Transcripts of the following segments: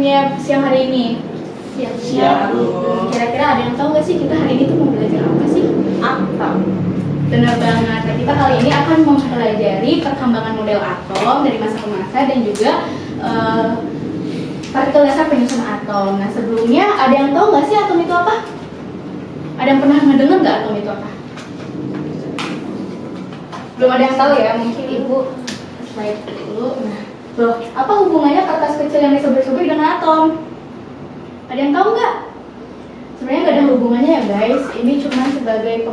waktunya siang hari ini? Siap. Kira-kira ada yang tahu nggak sih kita hari ini tuh mau belajar apa sih? Atom. Benar banget. Nah, kita kali ini akan mempelajari perkembangan model atom dari masa ke masa dan juga partikel dasar penyusun atom. Nah, sebelumnya ada yang tahu nggak sih atom itu apa? Ada yang pernah ngedenger nggak atom itu apa? Belum ada yang tahu ya? Mungkin Ibu slide dulu. Nah, loh, apa hubungannya kertas kecil yang disobek-sobek dengan atom? Ada yang tahu nggak? Sebenarnya nggak ada hubungannya ya guys. Ini cuma sebagai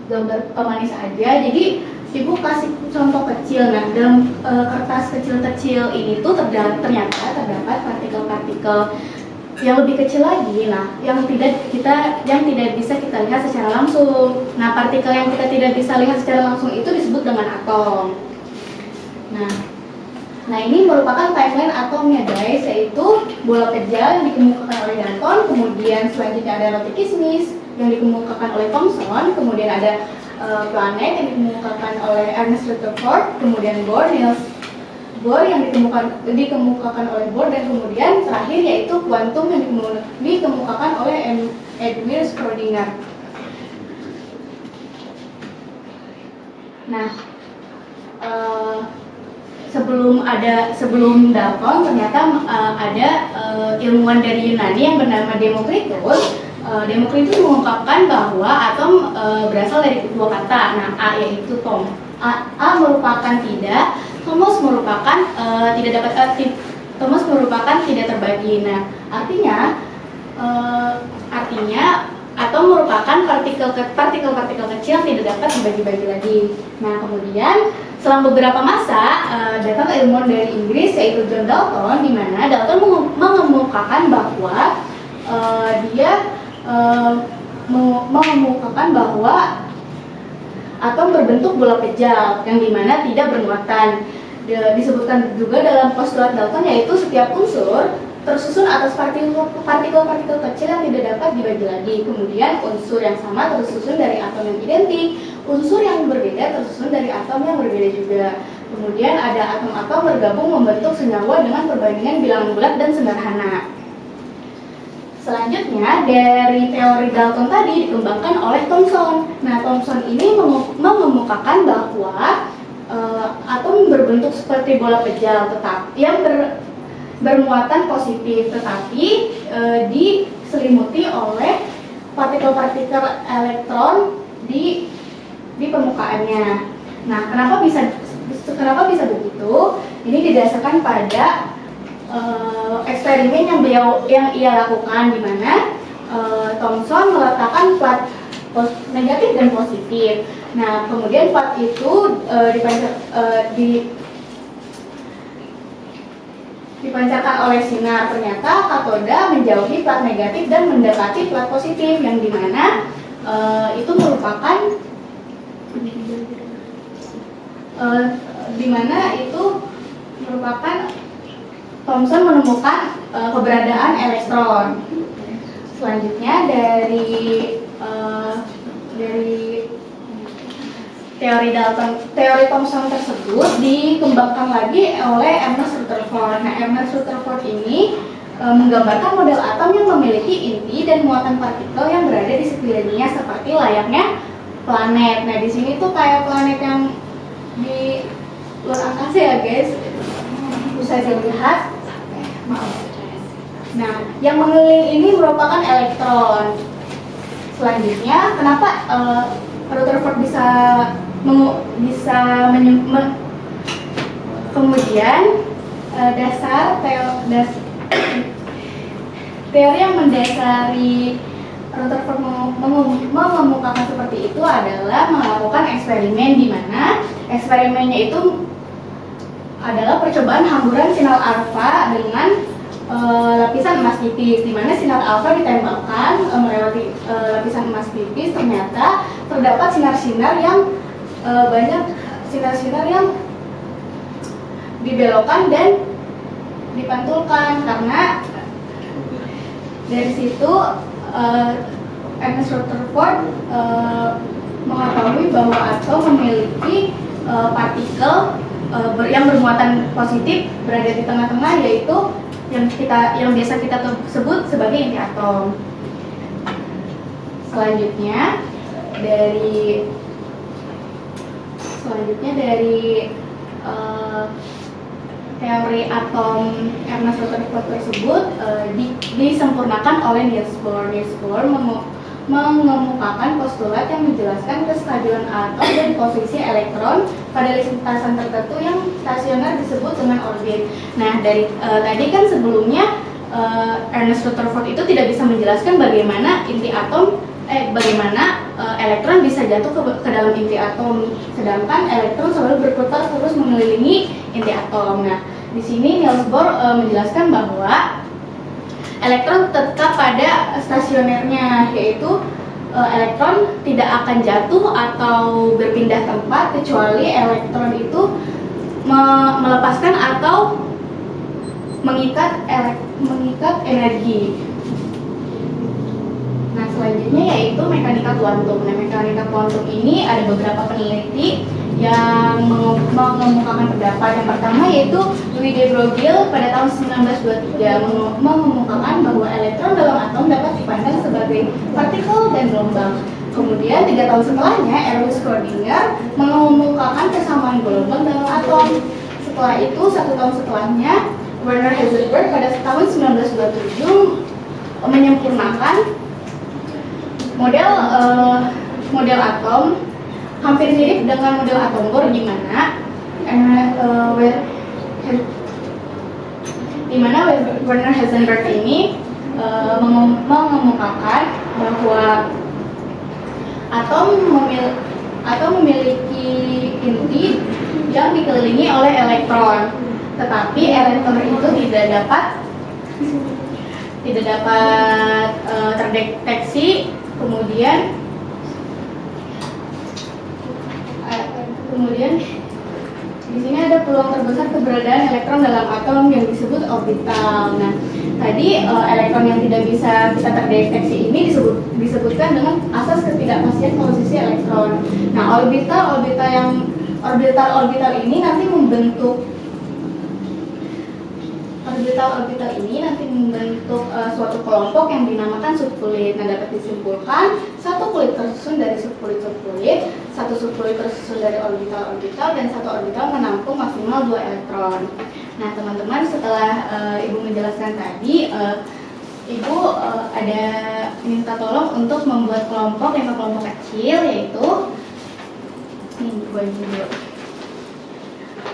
gambar pemanis aja. Jadi Ibu kasih contoh kecil. Nah, dalam kertas kecil-kecil ini tuh ternyata terdapat partikel-partikel yang lebih kecil lagi. Nah, yang tidak bisa kita lihat secara langsung. Nah, partikel yang kita tidak bisa lihat secara langsung itu disebut dengan atom. Nah, ini merupakan timeline atomnya guys, yaitu bola kecil yang dikemukakan oleh Dalton, kemudian selanjutnya ada roti kismis yang dikemukakan oleh Thomson, kemudian ada planet yang dikemukakan oleh Ernest Rutherford, kemudian Niels Bohr yang dikemukakan oleh Bohr, dan kemudian terakhir yaitu kuantum yang dikemukakan oleh Edwin Schrödinger. Nah, sebelum Dalton ternyata ada ilmuwan dari Yunani yang bernama Demokritus. Demokritus mengungkapkan bahwa atom berasal dari dua kata. Nah, A yaitu A merupakan tidak, Thomas merupakan Thomas merupakan tidak terbagi. Nah, artinya atom merupakan partikel kecil yang tidak dapat dibagi-bagi lagi. Nah, kemudian selang beberapa masa datang ilmuwan dari Inggris yaitu John Dalton, di mana Dalton mengemukakan bahwa atom berbentuk bola pejal yang dimana tidak bermuatan. Disebutkan juga dalam postulat Dalton yaitu setiap unsur tersusun atas partikel-partikel kecil yang tidak dapat dibagi lagi. Kemudian unsur yang sama tersusun dari atom yang identik, unsur yang berbeda tersusun dari atom yang berbeda juga. Kemudian ada atom-atom bergabung membentuk senyawa dengan perbandingan bilangan bulat dan sederhana. Selanjutnya dari teori Dalton tadi dikembangkan oleh Thomson. Nah, Thomson ini mengemukakan bahwa atom berbentuk seperti bola pejal tetap yang bermuatan positif, tetapi diselimuti oleh partikel-partikel elektron di permukaannya. Nah, kenapa bisa begitu? Ini didasarkan pada eksperimen yang ia lakukan, di mana Thomson meletakkan plat negatif dan positif. Nah, kemudian plat itu dipancarkan oleh sinar. Ternyata katoda menjauhi plat negatif dan mendekati plat positif, yang dimana itu merupakan Thomson menemukan keberadaan elektron. Selanjutnya dari teori Thomson tersebut dikembangkan lagi oleh Ernest Rutherford. Nah, Ernest Rutherford ini menggambarkan model atom yang memiliki inti dan muatan partikel yang berada di sekelilingnya seperti layaknya planet. Nah, di sini tuh kayak planet yang di luar angkasa ya guys. Bisa dilihat. Nah, yang mengelilingi ini merupakan elektron. Selanjutnya, kenapa Rutherford kemudian teori yang mendasari Rutherford mengemukakan seperti itu adalah melakukan eksperimen, di mana eksperimennya itu adalah percobaan hamburan sinar alfa dengan lapisan emas tipis, di mana sinar alfa ditembakkan melewati lapisan emas tipis. Ternyata terdapat sinar-sinar yang dibelokkan dan dipantulkan. Karena dari situ Ernest Rutherford mengetahui bahwa atom memiliki partikel yang bermuatan positif berada di tengah-tengah, yaitu yang biasa kita sebut sebagai inti atom. Selanjutnya dari teori atom Ernest Rutherford tersebut disempurnakan oleh Niels Bohr. Niels Bohr mengemukakan postulat yang menjelaskan kestabilan atom dan posisi elektron pada lintasan tertentu yang stasioner disebut dengan orbit. Nah, dari tadi kan sebelumnya Ernest Rutherford itu tidak bisa menjelaskan bagaimana elektron bisa jatuh ke dalam inti atom, sedangkan elektron selalu berputar terus mengelilingi inti atom. Nah, di sini Niels Bohr menjelaskan bahwa elektron tetap pada stasionernya, yaitu elektron tidak akan jatuh atau berpindah tempat kecuali elektron itu melepaskan atau mengikat energi. Nah, selanjutnya yaitu mekanika kuantum. Nah, mekanika kuantum ini ada beberapa peneliti yang mengemukakan pendapat. Yang pertama yaitu Louis de Broglie pada tahun 1923 mengemukakan bahwa elektron dalam atom dapat dipandang sebagai partikel dan gelombang. Kemudian 3 tahun setelahnya Erwin Schrödinger mengemukakan kesamaan gelombang dalam atom. Setelah itu 1 tahun setelahnya Werner Heisenberg pada tahun 1927 menyempurnakan model atom hampir mirip dengan model atom Bohr, di mana Werner Heisenberg ini mengemukakan bahwa atom memiliki inti yang dikelilingi oleh elektron, tetapi elektron itu tidak dapat terdeteksi. Kemudian di sini ada peluang terbesar keberadaan elektron dalam atom yang disebut orbital. Nah, tadi elektron yang tidak bisa kita terdeteksi ini disebutkan dengan asas ketidakpastian posisi elektron. Nah, orbital ini nanti membentuk suatu kelompok yang dinamakan subkulit. Nah, dapat disimpulkan satu kulit tersusun dari subkulit, satu subkulit tersusun dari orbital, dan satu orbital menampung maksimal 2 elektron. Nah, teman-teman, setelah Ibu menjelaskan tadi, Ibu ada minta tolong untuk membuat kelompok kecil, yaitu ini dulu.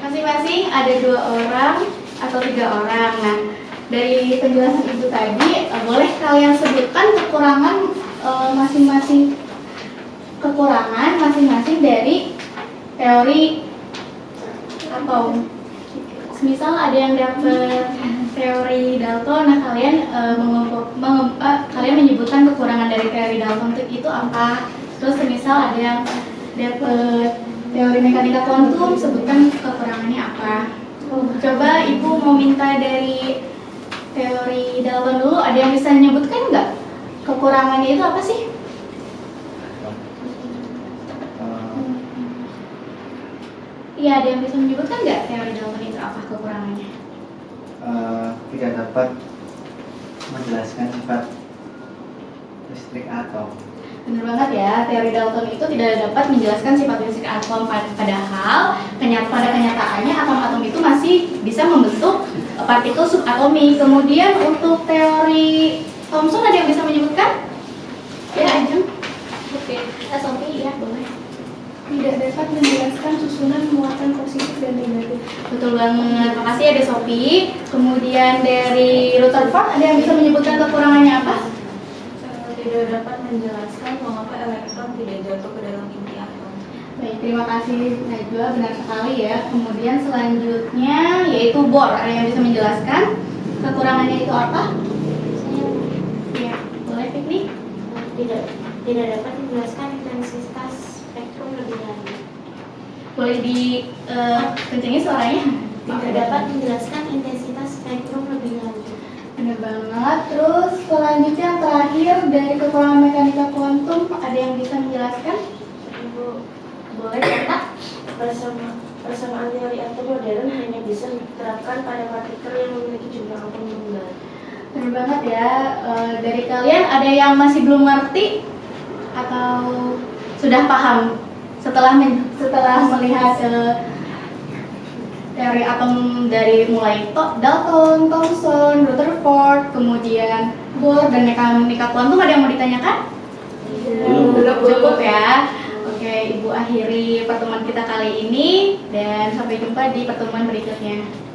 Masing-masing ada 2 orang atau 3 orang. Nah, dari penjelasan Ibu tadi, boleh kalian sebutkan kekurangan masing-masing dari teori atom. Misal ada yang dapat teori Dalton, nah kalian menyebutkan kekurangan dari teori Dalton itu apa? Terus misal ada yang dapat teori mekanika kuantum, sebutkan kekurangannya apa? Coba Ibu mau minta dari teori Dalton dulu, ada yang bisa menyebutkan nggak kekurangannya itu apa sih? Iya, ada yang bisa menyebutkan nggak teori Dalton itu apa kekurangannya? Tidak dapat menjelaskan sifat listrik atom. Benar banget ya, teori Dalton itu tidak dapat menjelaskan sifat listrik atom, padahal pada kenyataannya atom-atom itu masih bisa membentuk partikel subatomik. Kemudian untuk teori Thomson ada yang bisa menyebutkan? Ya, Ajeng. Oke, Sophie ya, boleh. Tidak dapat menjelaskan susunan muatan positif dan negatif. Betul banget, makasih ya Sophie. Kemudian dari Rutherford ada yang bisa menyebutkan kekurangannya apa? Tidak dapat menjelaskan mengapa elektron tidak jatuh ke dalam inti atom. Baik, terima kasih Najwa, benar sekali ya. Kemudian selanjutnya yaitu Bohr, ada yang bisa menjelaskan kekurangannya itu apa? Ya, boleh Fikri? Tidak dapat menjelaskan intensitas spektrum lebih lanjut. Boleh dikencengin suaranya? Tidak dapat menjelaskan intensitas spektrum lebih lanjut. Benar banget. Terus selanjutnya yang terakhir dari kekurangan mekanika kuantum, ada yang bisa menjelaskan? Ibu, boleh Kak? Persamaan teori atom modern hanya bisa diterapkan pada partikel yang memiliki jumlah atom tunggal. Bener banget ya. Dari kalian ada yang masih belum ngerti atau sudah paham setelah melihat teori atom dari mulai Dalton, Thomson, Rutherford, kemudian Bohr dan mekanika kuantum, ada yang mau ditanyakan? Belum. Cukup ya. Oke, Ibu akhiri pertemuan kita kali ini dan sampai jumpa di pertemuan berikutnya.